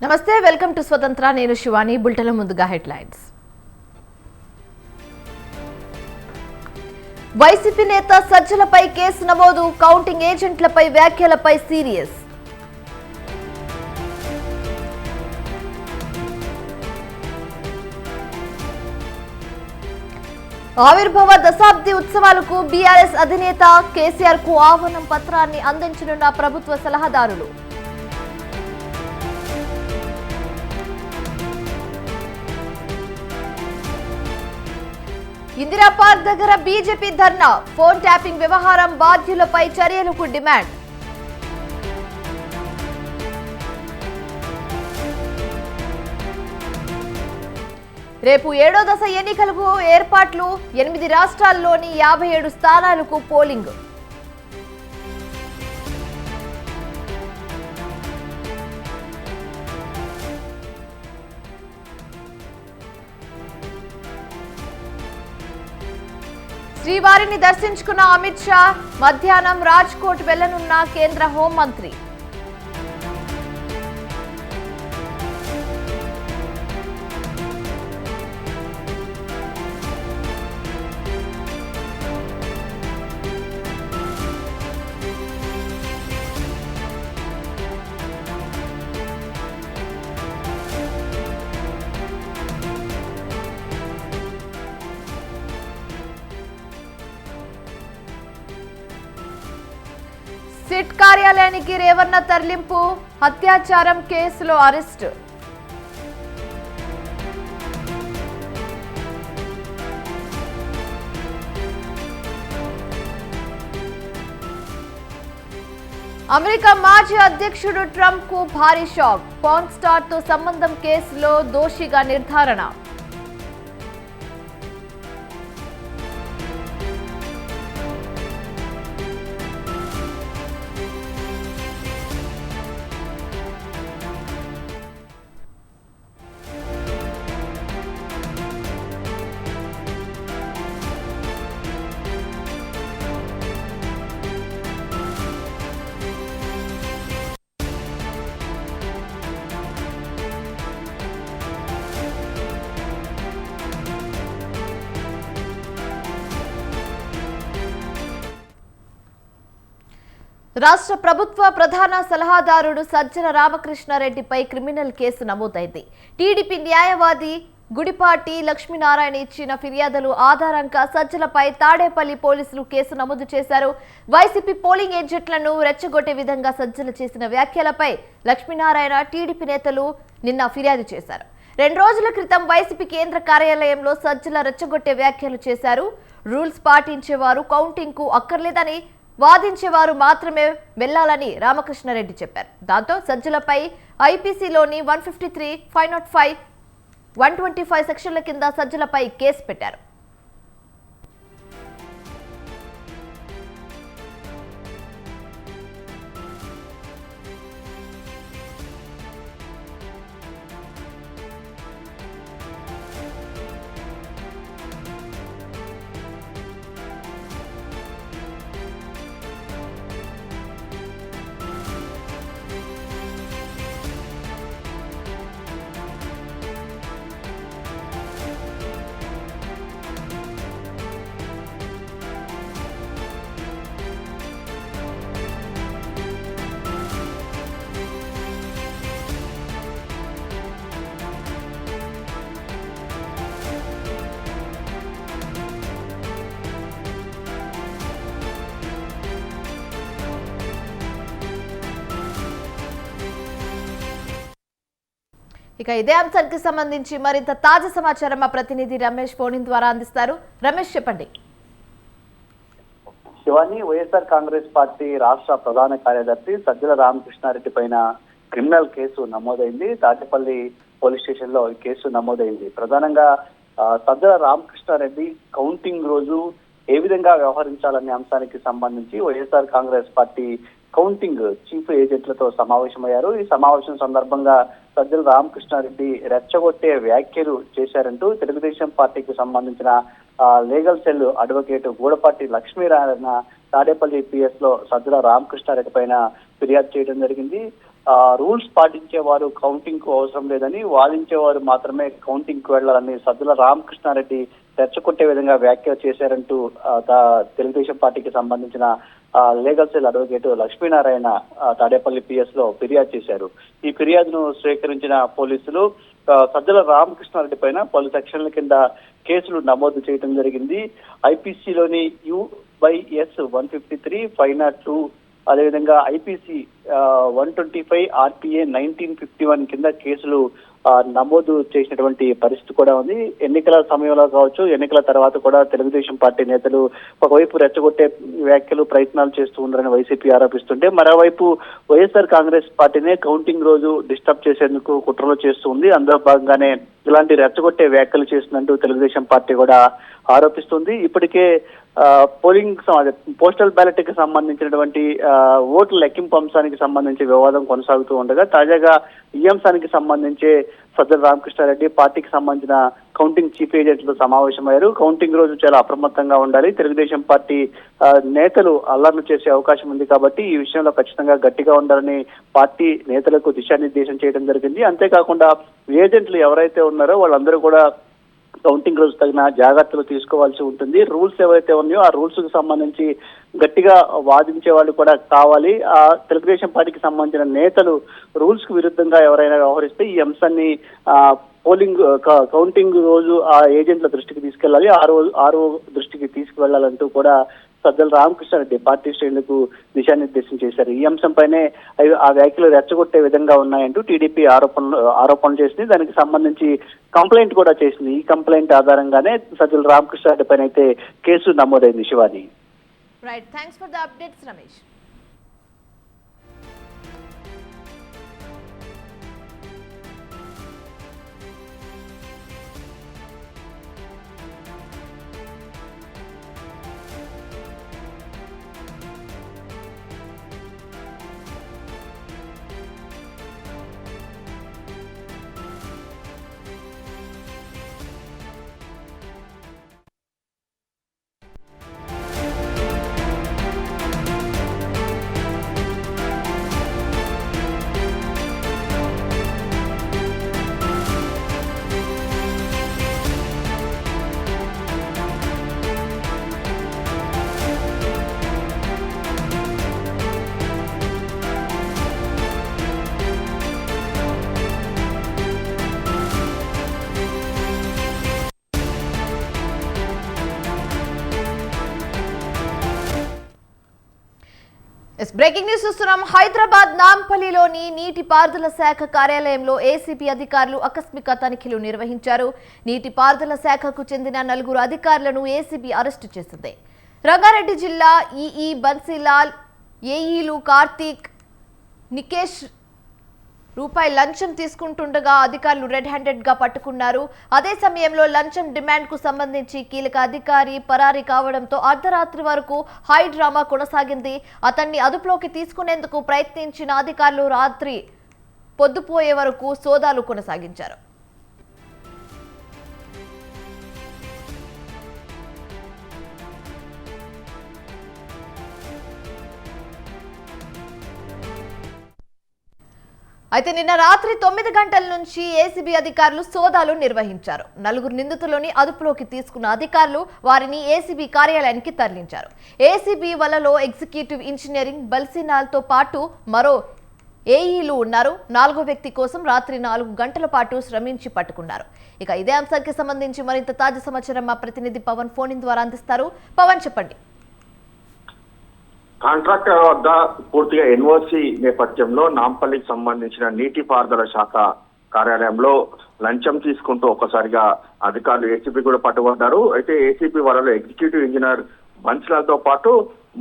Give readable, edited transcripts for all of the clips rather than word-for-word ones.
నమస్తే, welcome to స్వతంత్ర. నేను శివాని. బులెటిన్ల ముందుగా హెడ్లైన్స్. వైసీపీ నేత సజ్జలపై కేసు నమోదు. కౌంటింగ్ ఏజెంట్లపై వ్యాఖ్యలపై సీరియస్. ఆవిర్భావ దశాబ్ది ఉత్సవాలకు బీఆర్ఎస్ అధినేత కేసీఆర్ కు ఆహ్వానం పత్రాన్ని అందించనున్న ప్రభుత్వ సలహాదారులు. ఇందిరా పార్క్ దగ్గర బీజేపీ ధర్నా. ఫోన్ ట్యాపింగ్ వ్యవహారం బాధ్యులపై చర్యలకు డిమాండ్. రేపు 7వ దశ ఎన్నికలకు ఏర్పాట్లు. 8 రాష్ట్రాల్లోని 57 స్థానాలకు పోలింగ్. శ్రీవారిని దర్శించుకున్న అమిత్ షా. మధ్యాహ్నం రాజ్కోట్ వెళ్లనున్న కేంద్ర హోంమంత్రి. సిట్ కార్యాలయానికి రేవణ్ణ తరలింపు. అత్యాచారం కేసులో అరెస్టు. అమెరికా మాజీ అధ్యక్షుడు ట్రంప్ కు భారీ షాక్. పాన్ స్టార్ తో సంబంధం కేసులో దోషిగా నిర్ధారణ. రాష్ట్ర ప్రభుత్వ ప్రధాన సలహాదారుడు సజ్జల రామకృష్ణారెడ్డిపై క్రిమినల్ కేసు నమోదైంది. టీడీపీ న్యాయవాది గుడిపాటి లక్ష్మీనారాయణ ఇచ్చిన ఫిర్యాదులు ఆధారంగా సజ్జలపై తాడేపల్లి పోలీసులు కేసు నమోదు చేశారు. వైసీపీ పోలింగ్ ఏజెంట్లను రెచ్చగొట్టే విధంగా సజ్జల చేసిన వ్యాఖ్యలపై లక్ష్మీనారాయణ టీడీపీ నేతలు నిన్న ఫిర్యాదు చేశారు. 2 రోజుల క్రితం వైసీపీ కేంద్ర కార్యాలయంలో సజ్జల రెచ్చగొట్టే వ్యాఖ్యలు చేశారు. రూల్స్ పాటించేవారు కౌంటింగ్ కు అక్కర్లేదని, వాదించేవారు మాత్రమే వెళ్లాలని రామకృష్ణారెడ్డి చెప్పారు. దాంతో సజ్జలపై ఐపీసీలోని 153, 505, 125 సెక్షన్ల కింద సజ్జలపై కేసు పెట్టారు. ఇక ఇదే అంశానికి సంబంధించి మరింత తాజా సమాచారం మా ప్రతినిధి రమేష్ ఫోన్ ద్వారా అందిస్తారు. రమేష్, చెప్పండి. శివాని, వైఎస్ఆర్ కాంగ్రెస్ పార్టీ రాష్ట్ర ప్రధాన కార్యదర్శి సజ్జల రామకృష్ణారెడ్డి పైన క్రిమినల్ కేసు నమోదైంది. తాటిపల్లి పోలీస్ స్టేషన్ లో ఈ కేసు నమోదైంది. ప్రధానంగా సజ్జల రామకృష్ణారెడ్డి కౌంటింగ్ రోజు ఏ విధంగా వ్యవహరించాలనే అంశానికి సంబంధించి YSR Congress party counting chief ఏజెంట్లతో సమావేశమయ్యారు. ఈ సమావేశం సందర్భంగా సజ్జల రామకృష్ణారెడ్డి రెచ్చగొట్టే వ్యాఖ్యలు చేశారంటూ తెలుగుదేశం పార్టీకి సంబంధించిన legal cell advocate Gudapati Lakshminarayana Tadepalli PS లో సజ్జల రామకృష్ణారెడ్డి పైన ఫిర్యాదు చేయడం జరిగింది. రూల్స్ పాటించేవారు కౌంటింగ్ కు అవసరం లేదని, వాదించేవారు మాత్రమే కౌంటింగ్ కు వెళ్లాలని సజ్జల రామకృష్ణారెడ్డి రెచ్చగొట్టే విధంగా వ్యాఖ్యలు చేశారంటూ తెలుగుదేశం పార్టీకి సంబంధించిన legal cell advocate Lakshminarayana Tadepalli PS లో ఫిర్యాదు చేశారు. ఈ ఫిర్యాదును స్వీకరించిన పోలీసులు సజ్జల రామకృష్ణారెడ్డి పైన పలు సెక్షన్ల కింద కేసులు నమోదు చేయడం జరిగింది. ఐపీసీలోని US 153, 502, అదేవిధంగా ఐపీసీ 125, RPA 1951 కింద కేసులు నమోదు చేసినటువంటి పరిస్థితి కూడా ఉంది. ఎన్నికల సమయంలో కావచ్చు, ఎన్నికల తర్వాత కూడా తెలుగుదేశం పార్టీ నేతలు ఒకవైపు రెచ్చగొట్టే వ్యాఖ్యలు ప్రయత్నాలు చేస్తూ ఉన్నారని వైసీపీ ఆరోపిస్తుంటే, మరోవైపు వైఎస్ఆర్ కాంగ్రెస్ పార్టీనే కౌంటింగ్ రోజు డిస్టర్బ్ చేసేందుకు కుట్రలు చేస్తూ ఉంది. అందులో భాగంగానే ఇలాంటి రెచ్చగొట్టే వ్యాఖ్యలు చేస్తున్నట్టు తెలుగుదేశం పార్టీ కూడా ఆరోపిస్తుంది. ఇప్పటికే పోలింగ్ పోస్టల్ బ్యాలెట్ కి సంబంధించినటువంటి ఓట్ల లెక్కింపు అంశానికి సంబంధించి వివాదం కొనసాగుతూ ఉండగా, తాజాగా ఈ అంశానికి సంబంధించి సజ్జల రామకృష్ణారెడ్డి పార్టీకి సంబంధించిన కౌంటింగ్ చీఫ్ ఏజెంట్లతో సమావేశమయ్యారు. కౌంటింగ్ రోజు చాలా అప్రమత్తంగా ఉండాలి, తెలుగుదేశం పార్టీ నేతలు అల్లర్లు చేసే అవకాశం ఉంది కాబట్టి ఈ విషయంలో ఖచ్చితంగా గట్టిగా ఉండాలని పార్టీ నేతలకు దిశానిర్దేశం చేయడం జరిగింది. అంతేకాకుండా ఏజెంట్లు ఎవరైతే ఉన్నారో వాళ్ళందరూ కూడా కౌంటింగ్ రోజు తగిన జాగ్రత్తలు తీసుకోవాల్సి ఉంటుంది. రూల్స్ ఏవైతే ఉన్నాయో ఆ రూల్స్ కు సంబంధించి గట్టిగా వాదించే వాళ్ళు కూడా కావాలి. ఆ తెలుగుదేశం పార్టీకి సంబంధించిన నేతలు రూల్స్ కు విరుద్ధంగా ఎవరైనా వ్యవహరిస్తే ఈ అంశాన్ని కౌంటింగ్ రోజు ఆ ఏజెంట్ల దృష్టికి తీసుకెళ్లాలి, ఆర్ఓ దృష్టికి తీసుకువెళ్లాలంటూ కూడా సజ్జల రామకృష్ణారెడ్డి పార్టీ శ్రేణులకు దిశానిర్దేశం చేశారు. ఈ అంశంపైనే ఆ వ్యాఖ్యలు రెచ్చగొట్టే విధంగా ఉన్నాయంటూ టీడీపీ ఆరోపణలు చేసింది. దానికి సంబంధించి కంప్లైంట్ కూడా చేసింది. ఈ కంప్లైంట్ ఆధారంగానే సజ్జల రామకృష్ణారెడ్డి పైన అయితే కేసు నమోదైంది. Shivani. Right, thanks for the updates Ramesh. Breaking news చూస్తున్నాం. హైదరాబాద్ నాంపల్లిలోని నీటిపారుదల శాఖ కార్యాలయంలో ఏసీబీ అధికారులు ఆకస్మిక తనిఖీలు నిర్వహించారు. నీటిపారుదల శాఖకు చెందిన 4 అధికారులను ఏసీబీ అరెస్టు చేసింది. రంగారెడ్డి జిల్లా ఈఈ బన్సీలాల్, ఏఈలు కార్తీక్, నికేష్ రూపాయి లంచం తీసుకుంటుండగా అధికారులు రెడ్ హ్యాండెడ్ గా పట్టుకున్నారు. అదే సమయంలో లంచం డిమాండ్ కు సంబంధించి కీలక అధికారి పరారీ కావడంతో అర్ధరాత్రి వరకు హై డ్రామా కొనసాగింది. అతన్ని అదుపులోకి తీసుకునేందుకు ప్రయత్నించిన అధికారులు రాత్రి పొద్దుపోయే వరకు సోదాలు కొనసాగించారు. అయితే నిన్న రాత్రి 9 గంటల నుంచి ఏసీబీ అధికారులు సోదాలు నిర్వహించారు. 4 నిందితులని అదుపులోకి తీసుకున్న అధికారులు వారిని ఏసీబీ కార్యాలయానికి తరలించారు. ఏసీబీ వలలో ఎగ్జిక్యూటివ్ ఇంజనీరింగ్ బల్సినాల్తో పాటు మరో ఏఈలు ఉన్నారు. 4వ వ్యక్తి కోసం రాత్రి 4 గంటల పాటు శ్రమించి పట్టుకున్నారు. ఇక ఇదే అంశానికి సంబంధించి మరింత తాజా సమాచారం మా ప్రతినిధి పవన్ ఫోన్ ఇన్ ద్వారా అందిస్తారు. పవన్, చెప్పండి. కాంట్రాక్టర్ వద్ద పూర్తిగా ఎన్ఓసి నేపథ్యంలో నాంపల్లికి సంబంధించిన నీటిపారుదల శాఖ కార్యాలయంలో లంచం తీసుకుంటూ ఒక్కసారిగా అధికారులు ఏసీపీ కూడా పట్టుబడ్డారు. అయితే ఏసీపీ వాళ్ళలో ఎగ్జిక్యూటివ్ ఇంజనీర్ బన్సిలాల్తో పాటు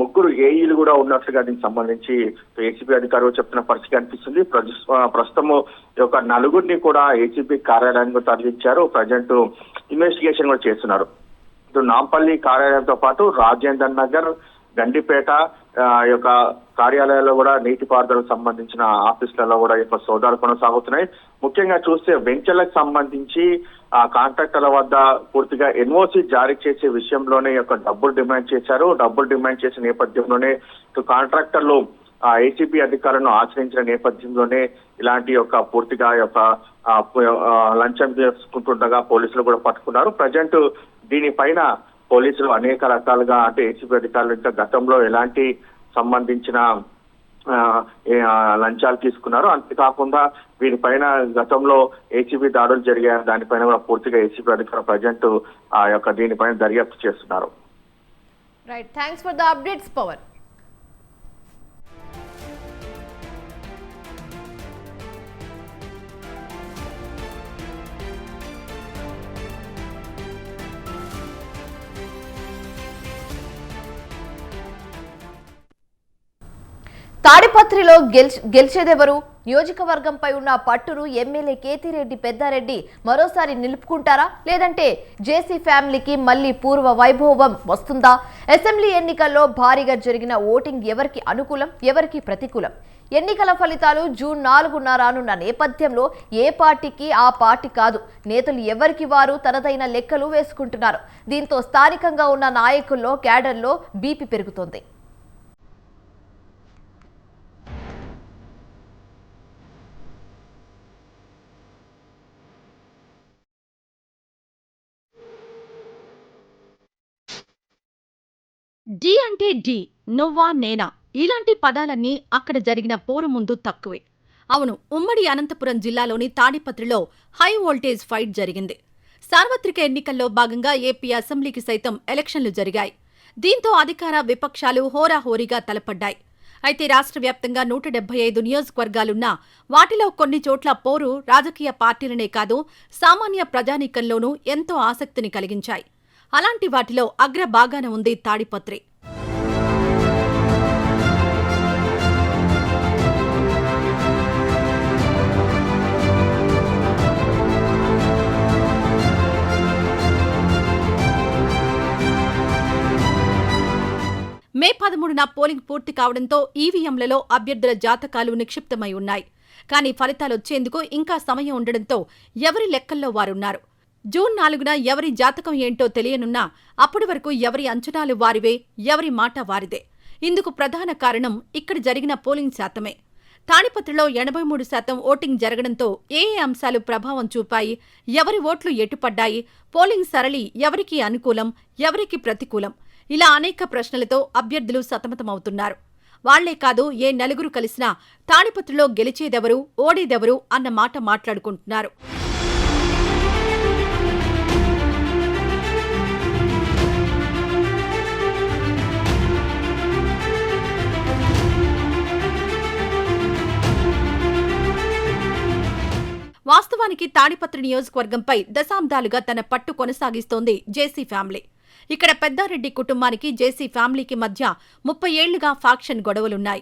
3 ఏఈలు కూడా ఉన్నట్లుగా దీనికి సంబంధించి ఏసీపీ అధికారులు చెప్తున్న పరిస్థితి కనిపిస్తుంది. ప్రస్తుతము ఈ యొక్క 4 కూడా ఏసీపీ కార్యాలయానికి తరలించారు. ప్రజెంట్ ఇన్వెస్టిగేషన్ కూడా చేస్తున్నారు. నాంపల్లి కార్యాలయంతో పాటు రాజేందర్ నగర్, గండిపేట యొక్క కార్యాలయాల్లో కూడా నీటిపారుదలకు సంబంధించిన ఆఫీసులలో కూడా యొక్క సోదాలు కొనసాగుతున్నాయి. ముఖ్యంగా చూస్తే వెంచర్లకు సంబంధించి ఆ కాంట్రాక్టర్ల వద్ద పూర్తిగా ఎన్ఓసి జారీ చేసే విషయంలోనే యొక్క డబ్బులు డిమాండ్ చేశారు. డబ్బులు డిమాండ్ చేసే నేపథ్యంలోనే కాంట్రాక్టర్లు ఏసీబీ అధికారులను ఆశ్రయించిన నేపథ్యంలోనే ఇలాంటి యొక్క పూర్తిగా యొక్క లంచం తీసుకుంటుండగా పోలీసులు కూడా పట్టుకున్నారు. ప్రజెంట్ దీనిపైన పోలీసులు అనేక రకాలుగా అంటే ఏసీబీ అధికారులు ఇంకా గతంలో ఎలాంటి సంబంధించిన లంచాలు తీసుకున్నారు, అంతేకాకుండా వీరిపైన గతంలో ఏసీబీ దాడులు జరిగాయి, దానిపైన కూడా పూర్తిగా ఏసీబీ అధికారులు ప్రజెంట్ ఆ యొక్క దీనిపైన దర్యాప్తు చేస్తున్నారు. Right, thanks for the updates Pavan. తాడిపత్రిలో గెలిచేదెవరు? నియోజకవర్గంపై ఉన్న పట్టును ఎమ్మెల్యే కేతిరెడ్డి పెద్దారెడ్డి మరోసారి నిలుపుకుంటారా, లేదంటే జేసీ ఫ్యామిలీకి మళ్లీ పూర్వ వైభవం వస్తుందా? అసెంబ్లీ ఎన్నికల్లో భారీగా జరిగిన ఓటింగ్ ఎవరికి అనుకూలం, ఎవరికి ప్రతికూలం? ఎన్నికల ఫలితాలు జూన్ 4న రానున్న నేపథ్యంలో ఏ పార్టీకి ఆ పార్టీ కాదు, నేతలు ఎవరికి వారు తనదైన లెక్కలు వేసుకుంటున్నారు. దీంతో స్థానికంగా ఉన్న నాయకుల్లో క్యాడర్లో బీపీ పెరుగుతోంది. డి అంటే డి, నువ్వా నేనా, ఇలాంటి పదాలన్నీ అక్కడ జరిగిన పోరు ముందు తక్కువే. అవును, ఉమ్మడి అనంతపురం జిల్లాలోని తాడిపత్రిలో హై వోల్టేజ్ ఫైట్ జరిగింది. సార్వత్రిక ఎన్నికల్లో భాగంగా ఏపీ అసెంబ్లీకి సైతం ఎలక్షన్లు జరిగాయి. దీంతో అధికార విపక్షాలు హోరాహోరీగా తలపడ్డాయి. అయితే రాష్ట్ర వ్యాప్తంగా 175 నియోజకవర్గాలున్నా వాటిలో కొన్ని చోట్ల పోరు రాజకీయ పార్టీలనే కాదు, సామాన్య ప్రజానీకంలోనూ ఎంతో ఆసక్తిని కలిగించాయి. అలాంటి వాటిలో అగ్రభాగాన ఉంది తాడిపత్రి. మే 13న పోలింగ్ పూర్తి కావడంతో ఈవీఎంలలో అభ్యర్థుల జాతకాలు నిక్షిప్తమై ఉన్నాయి. కానీ ఫలితాలొచ్చేందుకు ఇంకా సమయం ఉండడంతో ఎవరి లెక్కల్లో వారున్నారు. జూన్ 4న ఎవరి జాతకం ఏంటో తెలియనున్నా అప్పటి వరకు ఎవరి అంచనాలు వారివే, ఎవరి మాట వారిదే. ఇందుకు ప్రధాన కారణం ఇక్కడ జరిగిన పోలింగ్ శాతమే. తాడిపత్రిలో 83% ఓటింగ్ జరగడంతో ఏ అంశాలు ప్రభావం చూపాయి, ఎవరి ఓట్లు ఎటుపడ్డాయి, పోలింగ్ సరళి ఎవరికి అనుకూలం, ఎవరికి ప్రతికూలం, ఇలా అనేక ప్రశ్నలతో అభ్యర్థులు సతమతమవుతున్నారు. వాళ్లే కాదు, ఏ నలుగురు కలిసినా తాడిపత్రిలో గెలిచేదెవరు, ఓడేదెవరు అన్న మాట మాట్లాడుకుంటున్నారు. వాస్తవానికి తాడిపత్రి నియోజకవర్గంపై దశాబ్దాలుగా తన పట్టు కొనసాగిస్తోంది జేసీ ఫ్యామిలీ. ఇక్కడ పెద్దారెడ్డి కుటుంబానికి జేసీ ఫ్యామిలీకి మధ్య 30 ఏళ్లుగా ఫ్యాక్షన్ గొడవలున్నాయి.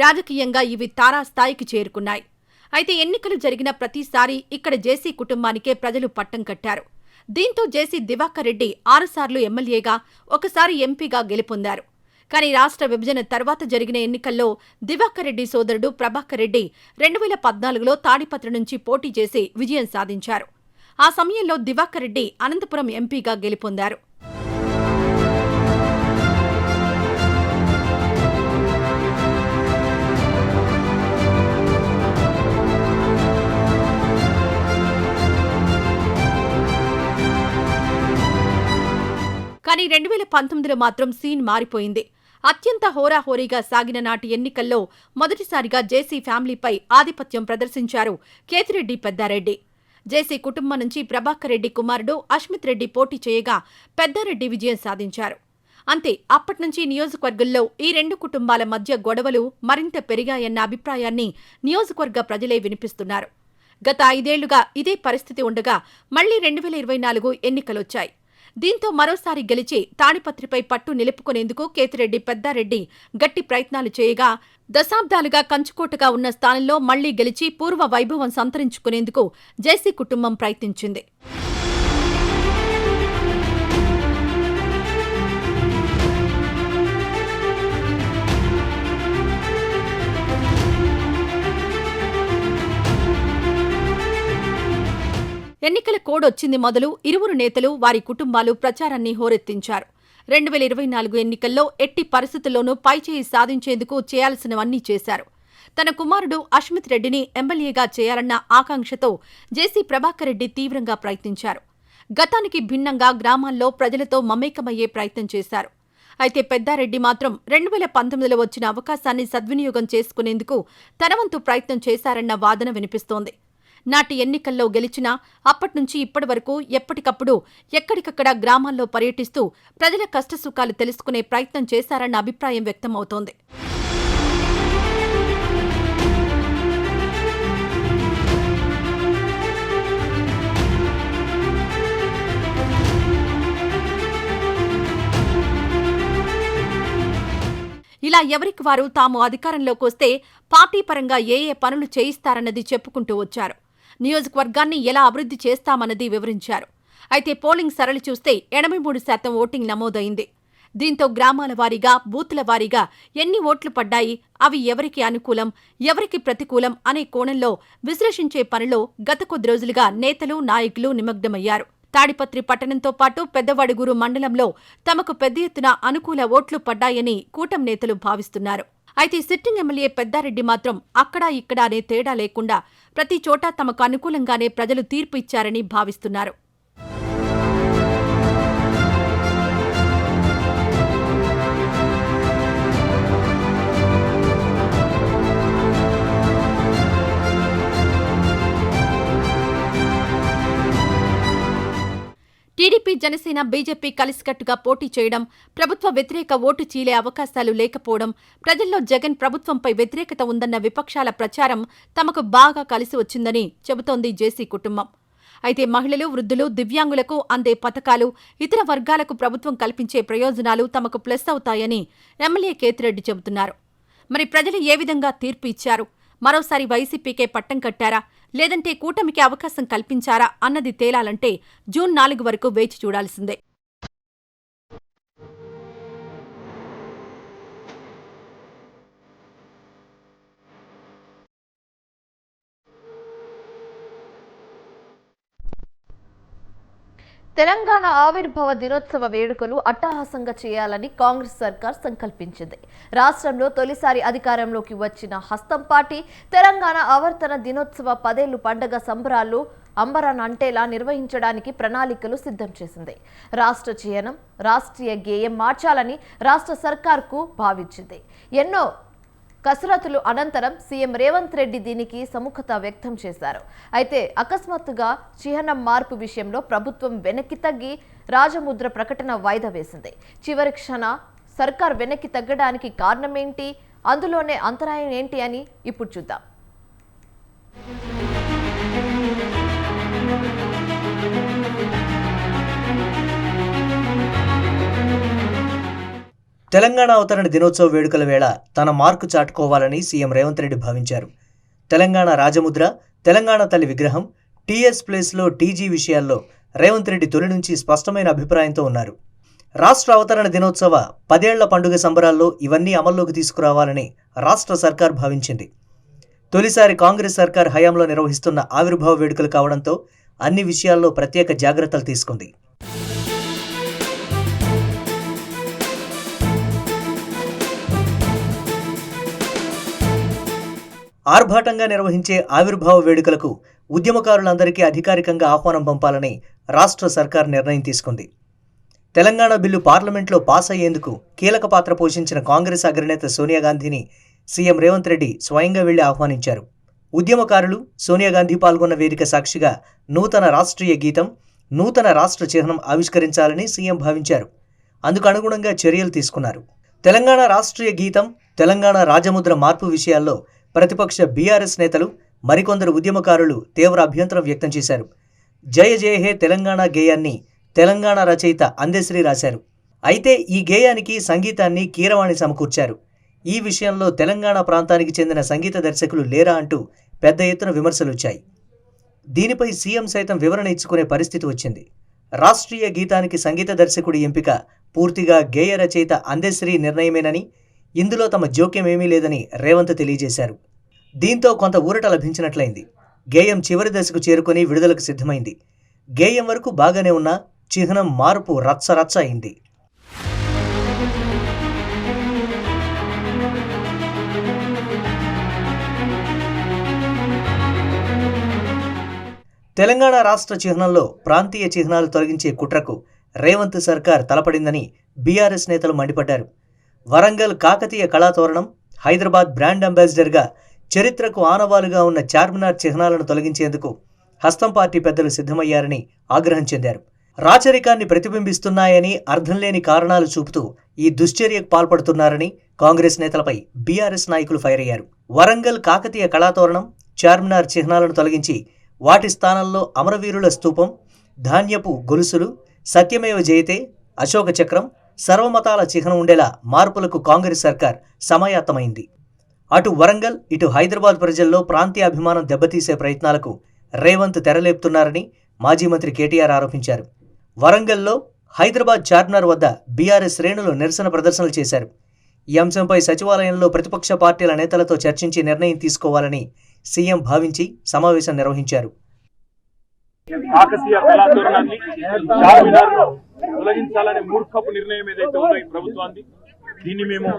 రాజకీయంగా ఇవి తారాస్థాయికి చేరుకున్నాయి. అయితే ఎన్నికలు జరిగిన ప్రతిసారి ఇక్కడ జేసీ కుటుంబానికే ప్రజలు పట్టం కట్టారు. దీంతో జేసీ దివాకర్ రెడ్డి 6 సార్లు ఎమ్మెల్యేగా, ఒకసారి ఎంపీగా గెలుపొందారు. కానీ రాష్ట్ర విభజన తర్వాత జరిగిన ఎన్నికల్లో దివాకర్ రెడ్డి సోదరుడు ప్రభాకర్ రెడ్డి 2014లో తాడిపత్రి నుంచి పోటీ చేసి విజయం సాధించారు. ఆ సమయంలో దివాకర్ రెడ్డి అనంతపురం ఎంపీగా గెలుపొందారు. కానీ 2019లో మాత్రం సీన్ మారిపోయింది. అత్యంత హోరాహోరీగా సాగిన నాటి ఎన్నికల్లో మొదటిసారిగా జేసీ ఫ్యామిలీపై ఆధిపత్యం ప్రదర్శించారు కేతిరెడ్డి పెద్దారెడ్డి. జేసీ కుటుంబం నుంచి ప్రభాకర్ రెడ్డి కుమారుడు అశ్మిత్ రెడ్డి పోటీ చేయగా పెద్దారెడ్డి విజయం సాధించారు. అంతే, అప్పట్నుంచి నియోజకవర్గంలో ఈ రెండు కుటుంబాల మధ్య గొడవలు మరింత పెరిగాయన్న అభిప్రాయాన్ని నియోజకవర్గ ప్రజలే వినిపిస్తున్నారు. గత 5 ఏళ్లుగా ఇదే పరిస్థితి ఉండగా మళ్లీ 2024 ఎన్నికలొచ్చాయి. దీంతో మరోసారి గెలిచి తాడిపత్రిపై పట్టు నిలుపుకునేందుకు కేతిరెడ్డి పెద్దారెడ్డి గట్టి ప్రయత్నాలు చేయగా, దశాబ్దాలుగా కంచుకోటగా ఉన్న స్థానంలో మళ్లీ గెలిచి పూర్వ వైభవం సంతరించుకునేందుకు జేసీ కుటుంబం ప్రయత్నించింది. ఎన్నికల కోడ్ వచ్చింది మొదలు ఇరువురు నేతలు, వారి కుటుంబాలు ప్రచారాన్ని హోరెత్తించారు. 2024 ఎన్నికల్లో ఎట్టి పరిస్థితుల్లోనూ పైచేయి సాధించేందుకు చేయాల్సినవన్నీ చేశారు. తన కుమారుడు అశ్మిత్ రెడ్డిని ఎమ్మెల్యేగా చేయాలన్న ఆకాంక్షతో జేసీ ప్రభాకర్ రెడ్డి తీవ్రంగా ప్రయత్నించారు. గతానికి భిన్నంగా గ్రామాల్లో ప్రజలతో మమేకమయ్యే ప్రయత్నం చేశారు. అయితే పెద్దారెడ్డి మాత్రం 2019లో వచ్చిన అవకాశాన్ని సద్వినియోగం చేసుకునేందుకు తన వంతు ప్రయత్నం చేశారన్న వాదన వినిపిస్తోంది. నాటి ఎన్నికల్లో గెలిచినా అప్పట్నుంచి ఇప్పటి వరకు ఎప్పటికప్పుడు ఎక్కడికక్కడ గ్రామాల్లో పర్యటిస్తూ ప్రజల కష్టసుఖాలు తెలుసుకునే ప్రయత్నం చేశారన్న అభిప్రాయం వ్యక్తమవుతోంది. ఇలా ఎవరికి వారు తాము అధికారంలోకి వస్తే పార్టీ పరంగా ఏ పనులు చేయిస్తారన్నది చెప్పుకుంటూ వచ్చారు. నియోజకవర్గాన్ని ఎలా అభివృద్ధి చేస్తామన్నది వివరించారు. అయితే పోలింగ్ సరళి చూస్తే 83% ఓటింగ్ నమోదైంది. దీంతో గ్రామాల వారీగా, బూతుల వారీగా ఎన్ని ఓట్లు పడ్డాయి, అవి ఎవరికి అనుకూలం, ఎవరికి ప్రతికూలం అనే కోణంలో విశ్లేషించే పనిలో గత కొద్ది రోజులుగా నేతలు, నాయకులు నిమగ్నమయ్యారు. తాడిపత్రి పట్టణంతో పాటు పెద్దవడుగూరు మండలంలో తమకు పెద్ద ఎత్తున అనుకూల ఓట్లు పడ్డాయని కూటమి నేతలు భావిస్తున్నారు. అయితే సిట్టింగ్ ఎమ్మెల్యే పెద్దారెడ్డి మాత్రం అక్కడా ఇక్కడా అనే తేడా లేకుండా ప్రతి చోట తమకు అనుకూలంగానే ప్రజలు తీర్పు ఇచ్చారని భావిస్తున్నారు. టీడీపీ, జనసేన, బీజేపీ కలిసికట్టుగా పోటీ చేయడం, ప్రభుత్వ వ్యతిరేక ఓటు చీలే అవకాశాలు లేకపోవడం, ప్రజల్లో జగన్ ప్రభుత్వంపై వ్యతిరేకత ఉందన్న విపక్షాల ప్రచారం తమకు బాగా కలిసి వచ్చిందని చెబుతోంది జేసీ కుటుంబం. అయితే మహిళలు, వృద్ధులు, దివ్యాంగులకు అందే పథకాలు, ఇతర వర్గాలకు ప్రభుత్వం కల్పించే ప్రయోజనాలు తమకు ప్లస్ అవుతాయని ఎమ్మెల్యే కేతిరెడ్డి చెబుతున్నారు. మరి ప్రజలు ఏ విధంగా తీర్పు ఇచ్చారు? మరోసారి వైసీపీకే పట్టం కట్టారా, లేదంటే కూటమికి అవకాశం కల్పించారా అన్నది తేలాలంటే జూన్ 4 వరకు వేచి చూడాల్సిందే. తెలంగాణ ఆవిర్భావ దినోత్సవ వేడుకలు అట్టహాసంగా చేయాలని కాంగ్రెస్ సర్కార్ సంకల్పించింది. రాష్ట్రంలో తొలిసారి అధికారంలోకి వచ్చిన హస్తం పార్టీ తెలంగాణ ఆవర్తన దినోత్సవ 10 ఏళ్ల పండుగ సంబరాలు అంబరానంటేలా నిర్వహించడానికి ప్రణాళికలు సిద్ధం చేసింది. రాష్ట్ర చిహ్నం, రాష్ట్రీయ గేయం మార్చాలని రాష్ట్ర సర్కార్కు భావించింది. ఎన్నో కసరత్తులు అనంతరం సీఎం రేవంత్ రెడ్డి దీనికి సముఖత వ్యక్తం చేశారు. అయితే అకస్మాత్తుగా చిహ్నం మార్పు విషయంలో ప్రభుత్వం వెనక్కి తగ్గి రాజముద్ర ప్రకటన వాయిదా వేసింది. చివరి క్షణ సర్కార్ వెనక్కి తగ్గడానికి కారణమేంటి, అందులోనే అంతరాయం ఏంటి అని ఇప్పుడు చూద్దాం. తెలంగాణ అవతరణ దినోత్సవ వేడుకల వేళ తన మార్కు చాటుకోవాలని సీఎం రేవంత్ రెడ్డి భావించారు. తెలంగాణ రాజముద్ర, తెలంగాణ తల్లి విగ్రహం, టీఎస్ ప్లేస్లో టీజీ విషయాల్లో రేవంత్ రెడ్డి తొలి నుంచి స్పష్టమైన అభిప్రాయంతో ఉన్నారు. రాష్ట్ర అవతరణ దినోత్సవ 10 ఏళ్ల పండుగ సంబరాల్లో ఇవన్నీ అమల్లోకి తీసుకురావాలని రాష్ట్ర సర్కార్ భావించింది. తొలిసారి కాంగ్రెస్ సర్కార్ హయాంలో నిర్వహిస్తున్న ఆవిర్భావ వేడుకలు కావడంతో అన్ని విషయాల్లో ప్రత్యేక జాగ్రత్తలు తీసుకుంది. ఆర్భాటంగా నిర్వహించే ఆవిర్భావ వేడుకలకు ఉద్యమకారులందరికీ అధికారికంగా ఆహ్వానం పంపాలని రాష్ట్ర సర్కార్ నిర్ణయం తీసుకుంది. తెలంగాణ బిల్లు పార్లమెంట్లో పాస్ అయ్యేందుకు కీలక పాత్ర పోషించిన కాంగ్రెస్ అగ్రనేత సోనియా గాంధీని సీఎం రేవంత్ రెడ్డి స్వయంగా వెళ్లి ఆహ్వానించారు. ఉద్యమకారులు, సోనియా గాంధీ పాల్గొన్న వేదిక సాక్షిగా నూతన రాష్ట్రీయ గీతం, నూతన రాష్ట్ర చిహ్నం ఆవిష్కరించాలని సీఎం భావించారు. అందుకు అనుగుణంగా చర్యలు తీసుకున్నారు. తెలంగాణ రాష్ట్రీయ గీతం, తెలంగాణ రాజముద్ర మార్పు విషయాల్లో ప్రతిపక్ష బీఆర్ఎస్ నేతలు, మరికొందరు ఉద్యమకారులు తీవ్ర అభ్యంతరం వ్యక్తం చేశారు. జయ జయ హే తెలంగాణ గేయాన్ని తెలంగాణ రచయిత అందెశ్రీ రాశారు. అయితే ఈ గేయానికి సంగీతాన్ని కీరవాణి సమకూర్చారు. ఈ విషయంలో తెలంగాణ ప్రాంతానికి చెందిన సంగీత దర్శకులు లేరా అంటూ పెద్ద ఎత్తున విమర్శలు వచ్చాయి. దీనిపై సీఎం సైతం వివరణ ఇచ్చుకునే పరిస్థితి వచ్చింది. రాష్ట్రీయ గీతానికి సంగీత దర్శకుడి ఎంపిక పూర్తిగా గేయ రచయిత అందెశ్రీ నిర్ణయమేనని, ఇందులో తమ జోక్యమేమీ లేదని రేవంత్ తెలియజేశారు. దీంతో కొంత ఊరట లభించినట్లయింది. గేయం చివరి దశకు చేరుకుని విడుదలకు సిద్ధమైంది. గేయం వరకు బాగానే ఉన్నా చిహ్నం మార్పు రచ్చరచ్చ అయింది. తెలంగాణ రాష్ట్ర చిహ్నంలో ప్రాంతీయ చిహ్నాలు తొలగించే కుట్రకు రేవంత్ సర్కార్ తలపడిందని బీఆర్ఎస్ నేతలు మండిపడ్డారు. వరంగల్ కాకతీయ కళాతోరణం, హైదరాబాద్ బ్రాండ్ అంబాసిడర్గా చరిత్రకు ఆనవాలుగా ఉన్న చార్మినార్ చిహ్నాలను తొలగించేందుకు హస్తం పార్టీ పెద్దలు సిద్ధమయ్యారని ఆగ్రహం చెందారు. రాచరికాన్ని ప్రతిబింబిస్తున్నాయని అర్థం లేని కారణాలు చూపుతూ ఈ దుశ్చర్యకు పాల్పడుతున్నారని కాంగ్రెస్ నేతలపై బీఆర్ఎస్ నాయకులు ఫైర్ అయ్యారు. వరంగల్ కాకతీయ కళాతోరణం, చార్మినార్ చిహ్నాలను తొలగించి వాటి స్థానంలో అమరవీరుల స్తూపం, ధాన్యపు గొలుసులు, సత్యమేవ జయతే, అశోక చక్రం, సర్వమతాల చిహ్నం ఉండేలా మార్పులకు కాంగ్రెస్ సర్కార్ సమాయత్తమైంది. అటు వరంగల్, ఇటు హైదరాబాద్ ప్రజల్లో ప్రాంతీయ అభిమానం దెబ్బతీసే ప్రయత్నాలకు రేవంత్ తెరలేపుతున్నారని మాజీ మంత్రి కేటీఆర్ ఆరోపించారు. వరంగల్లో హైదరాబాద్ చార్మినార్ వద్ద బీఆర్ఎస్ శ్రేణులు నిరసన ప్రదర్శనలు చేశారు. ఈ అంశంపై సచివాలయంలో ప్రతిపక్ష పార్టీల నేతలతో చర్చించి నిర్ణయం తీసుకోవాలని సీఎం భావించి సమావేశం నిర్వహించారు. కాకతీయ కళాతోరణాన్ని చార్మినార్ను తొలగించాలనే మూర్ఖపు నిర్ణయం ఏదైతే ఉందో ఈ ప్రభుత్వాన్ని, దీన్ని మేము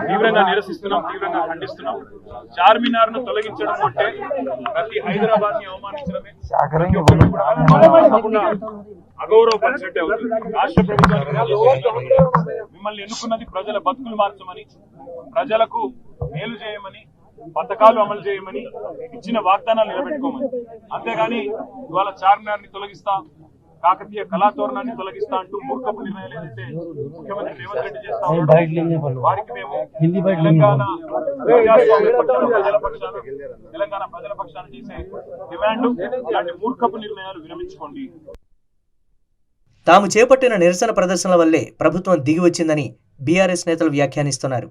తీవ్రంగా నిరసిస్తున్నాం, తీవ్రంగా ఖండిస్తున్నాం. చార్మినార్ ను తొలగించడం అంటే ప్రతి హైదరాబాద్ ని అవమానించడమే, అగౌరవపరిచినట్టే అవుతుంది. రాష్ట్ర ప్రభుత్వానికి మిమ్మల్ని ఎన్నుకున్నది ప్రజల బతుకులు మార్చమని, ప్రజలకు మేలు చేయమని, పథకాలు అమలు చేయమని, ఇచ్చిన వాగ్దానాలు నిలబెట్టుకోమని. అంతేగాని ఇవాళ చార్మినార్ ని తొలగిస్తా, కాకతీయ కళాతోరణాన్ని తొలగిస్తా అంటూ మూర్ఖపు నిర్ణయాలు ఏదైతే ముఖ్యమంత్రి రేవంత్ రెడ్డి చేస్తా ఉన్నారో వారికి మేము తెలంగాణ ప్రజల పక్షాన చేసే డిమాండ్, ఇలాంటి మూర్ఖపు నిర్ణయాలు విరమించుకోండి. తాము చేపట్టిన నిరసన ప్రదర్శనల వల్లే ప్రభుత్వం దిగివచ్చిందని బీఆర్ఎస్ నేతలు వ్యాఖ్యానిస్తున్నారు.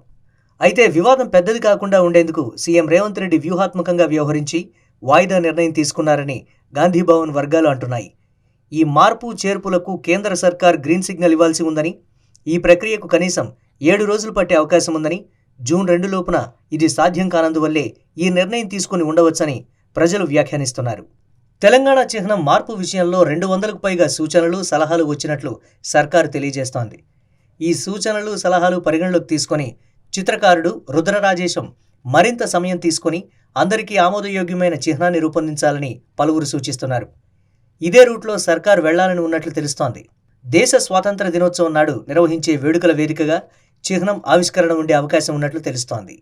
అయితే వివాదం పెద్దది కాకుండా ఉండేందుకు సీఎం రేవంత్ రెడ్డి వ్యూహాత్మకంగా వ్యవహరించి వాయిదా నిర్ణయం తీసుకున్నారని గాంధీభవన్ వర్గాలు అంటున్నాయి. ఈ మార్పు చేర్పులకు కేంద్ర సర్కార్ గ్రీన్ సిగ్నల్ ఇవ్వాల్సి ఉందని, ఈ ప్రక్రియకు కనీసం 7 రోజులు పట్టే అవకాశం ఉందని, జూన్ 2 లోపున ఇది సాధ్యం కానందువల్లే ఈ నిర్ణయం తీసుకుని ఉండవచ్చని ప్రజలు వ్యాఖ్యానిస్తున్నారు. తెలంగాణ చిహ్నం మార్పు విషయంలో 200కు పైగా సూచనలు, సలహాలు వచ్చినట్లు సర్కారు తెలియజేస్తోంది. ఈ సూచనలు, సలహాలు పరిగణలోకి తీసుకొని చిత్రకారుడు రుద్రరాజేశం మరింత సమయం తీసుకొని అందరికీ ఆమోదయోగ్యమైన చిహ్నాన్ని రూపొందించాలని పలువురు సూచిస్తున్నారు. ఇదే రూట్లో సర్కారు వెళ్లాలని ఉన్నట్లు తెలుస్తోంది. దేశ స్వాతంత్ర దినోత్సవం నాడు నిర్వహించే వేడుకల వేదికగా చిహ్నం ఆవిష్కరణ ఉండే అవకాశం ఉన్నట్లు తెలుస్తోంది.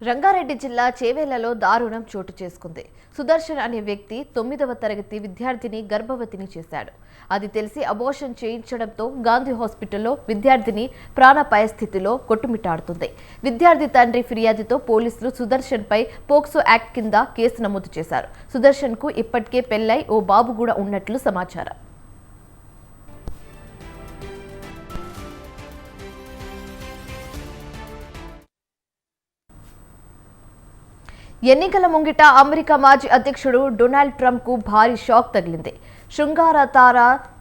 రంగారెడ్డి జిల్లా చేవేళ్లలో దారుణం చోటు చేసుకుంది. సుదర్శన్ అనే వ్యక్తి 9వ తరగతి విద్యార్థిని గర్భవతిని చేశాడు. అది తెలిసి అబోర్షన్ చేయించడంతో గాంధీ హాస్పిటల్లో విద్యార్థిని ప్రాణాపాయ స్థితిలో కొట్టుమిట్టాడుతుంది. విద్యార్థి తండ్రి ఫిర్యాదుతో పోలీసులు సుదర్శన్ పై పోక్సో యాక్ట్ కింద కేసు నమోదు చేశారు. సుదర్శన్ కు ఇప్పటికే పెళ్లై ఓ బాబు కూడా ఉన్నట్లు సమాచారం. ఎన్నికల ముంగిట అమెరికా మాజీ అధ్యక్షుడు డొనాల్డ్ ట్రంప్ కు భారీ షాక్ తగిలింది. శృంగార తార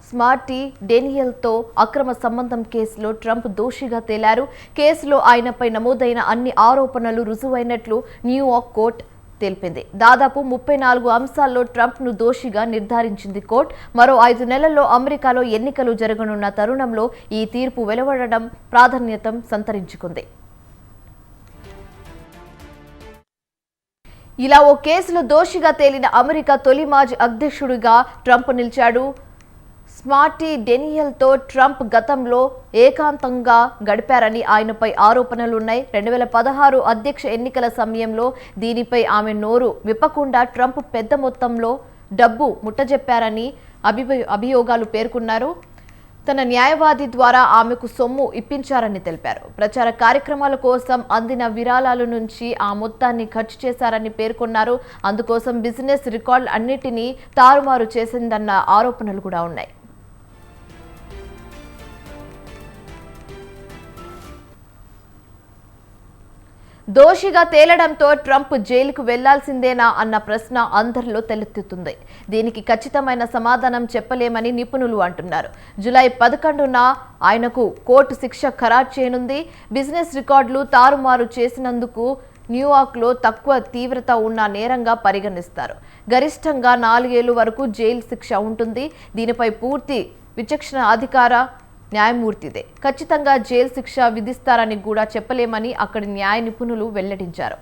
స్మార్టీ డేనియల్తో అక్రమ సంబంధం కేసులో ట్రంప్ దోషిగా తేలారు. కేసులో ఆయనపై నమోదైన అన్ని ఆరోపణలు రుజువైనట్లు న్యూయార్క్ కోర్టు తెలిపింది. దాదాపు 34 అంశాల్లో ట్రంప్ను దోషిగా నిర్ధారించింది కోర్టు. మరో 5 నెలల్లో అమెరికాలో ఎన్నికలు జరగనున్న తరుణంలో ఈ తీర్పు వెలువడడం ప్రాధాన్యత సంతరించుకుంది. ఇలా ఓ కేసులో దోషిగా తేలిన అమెరికా తొలి మాజీ అధ్యక్షుడిగా ట్రంప్ నిలిచాడు. స్మార్టీ డేనియల్తో ట్రంప్ గతంలో ఏకాంతంగా గడిపారని ఆయనపై ఆరోపణలున్నాయి. 2016 అధ్యక్ష ఎన్నికల సమయంలో దీనిపై ఆమె నోరు విప్పకుండా ట్రంప్ పెద్ద మొత్తంలో డబ్బు ముట్టజెప్పారని అభియోగాలు పేర్కొన్నారు. తన న్యాయవాది ద్వారా ఆమెకు సొమ్ము ఇప్పించారని తెలిపారు. ప్రచార కార్యక్రమాల కోసం అందిన విరాళాల నుంచి ఆ మొత్తాన్ని ఖర్చు చేశారని పేర్కొన్నారు. అందుకోసం బిజినెస్ రికార్డులు అన్నిటినీ తారుమారు చేసిందన్న ఆరోపణలు కూడా ఉన్నాయి. దోషిగా తేలడంతో ట్రంప్ జైలుకు వెళ్లాల్సిందేనా అన్న ప్రశ్న అందరిలో తలెత్తుతుంది. దీనికి ఖచ్చితమైన సమాధానం చెప్పలేమని నిపుణులు అంటున్నారు. జూలై 11న ఆయనకు కోర్టు శిక్ష ఖరారు చేయనుంది. బిజినెస్ రికార్డులు తారుమారు చేసినందుకు న్యూయార్క్లో తక్కువ తీవ్రత ఉన్న నేరంగా పరిగణిస్తారు. గరిష్టంగా 4 ఏళ్ల వరకు జైలు శిక్ష ఉంటుంది. దీనిపై పూర్తి విచక్షణ అధికార న్యాయమూర్తిదే. ఖచ్చితంగా జైలు శిక్ష విధిస్తారని కూడా చెప్పలేమని అక్కడి న్యాయ నిపుణులు వెల్లడించారు.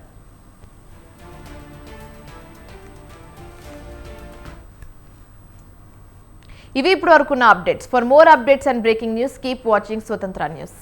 ఇవి ఇప్పుడు వరకున్న updates. For more updates and breaking news keep watching Swatantra news.